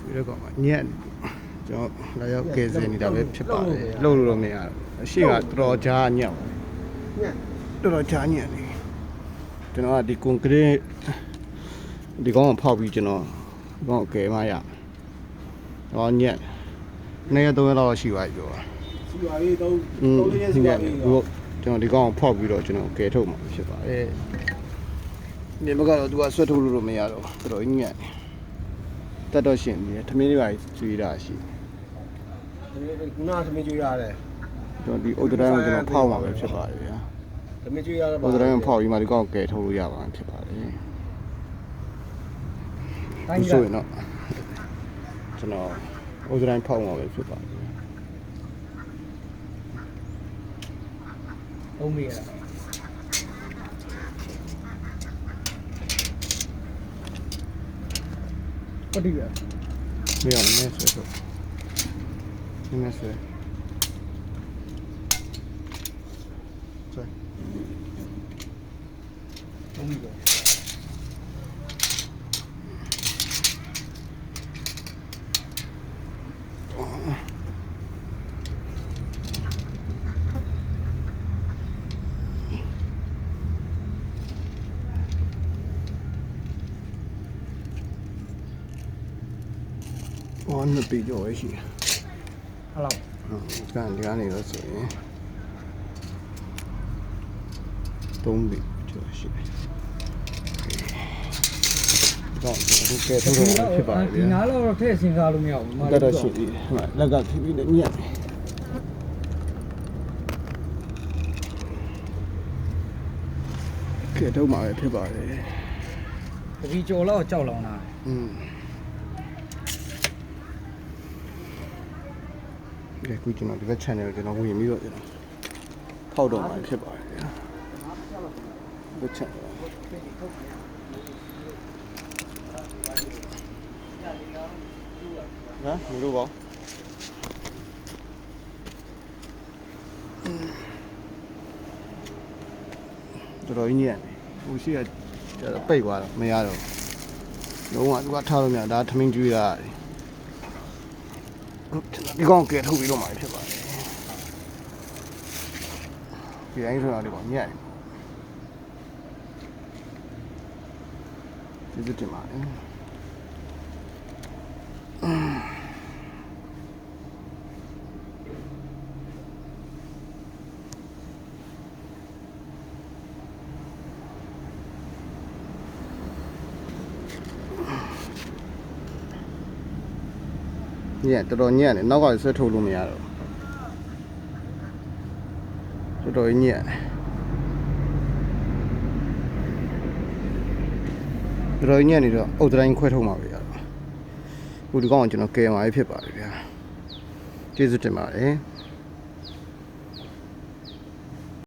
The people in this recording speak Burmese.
ပြီးတော့ညက်ကျွန်တော်လာရောက်ကဲစင်နေတာပဲဖြစ်ပါတယ်လှုပ်လို့မရတော့အရှိကတော်တော်ကြားညက်တော်တော်ကြားညက်နေကျွန်တော်ကဒီကွန်ကရစ်ဒီကောင်ကိုဖောက်ပြီးကျွန်တော်ဒီကောင်ကဲမှရတော့ညက်နေ့ရက်3ရက်လောက်ရှိပါပြီပြောရှိပါပြီ3ရက်ရှိပါပြီကျွန်တော်ဒီကောင်ကိုဖောက်ပြီးတော့ကျွန်တော်ကဲထုတ်မှာဖြစ်ပါတယ်ဒီဘက်ကတော့သူကဆွတ်ထုတ်လို့မရတော့တော်တော်ညက်တတ်တော့ရှင်ပြီထမင်းလေးပါကျွေးတာရှိခုနသမီးကျွေးရတယ်ကျွန်တော်ဒီအုတ်တိုင်းကိုကျွန်တော်ဖောက်မှာပဲဖြစ်ပါတယ်ဗျာသမီးကျွေးရတော့အုတ်တိုင်းကိုဖောက်ပြီးမှဒီကောင်ကိုကဲထုတ်လို့ရပါမှာဖြစ်ပါတယ်တိုင်းဆိုရင်တော့ကျွန်တော်အုတ်တိုင်းဖောက်မှာပဲဖြစ်ပါတယ်ဟုတ်ပြီလားဟုတ်ပြီလားမရဘူးနဲ့ဆိုတော့နည်းနည်းဆွဲဟုတ်ပြီလား哦，那比较危险。好了。看这样那个水，东北就是。တော့ဒီကဲထုတ်တော့ဖြစ်ပါတယ်ဒီနားတော့ထည့်စဉ်းစားလို့မရဘူး။တော်တော်ရှိသေးတယ်။လက်ကဖြည်းဖြည်းနဲ့ညက်တယ်။ကဲထုတ်မှာပဲဖြစ်ပါတယ်။တပီကျော်လောက်ကြောက်လောင်တာ။ဒီခုကျွန်တော်ဒီဘက် channel ကျွန်တော်ဝင်ပြီးတော့ကျွန်တော်ထောက်တော့မှာဖြစ်ပါတယ်ဗျာ။ဘက် channelဟမ်မလို့ပါတော်တော်ကြီးညံ့ဟိုရှိကပိတ်သွားတော့မရတော့လုံးဝသူကထားလို့မရဒါထမင်းကျွေးတာဒီကောင်ကဲထုတ်ပြီးတော့မှဖြစ်ပါတယ်ဒီတိုင်းဆိုတာဒီကောင်ညံ့ကျေးဇူးတင်ပါတယ်ညက်တော်တော်ညက်တယ်နောက်ကဆွဲထုတ်လို့မရတော့တော်တော်ညက်တော်တော်ညက်နေတော့အုတ်တိုင်းခွဲထုတ်မှာပဲရတော့ခုဒီကောင်ကကျွန်တော်ကဲမှာဖြစ်ပါတယ်ဗျာကျေးဇူးတင်ပါတယ်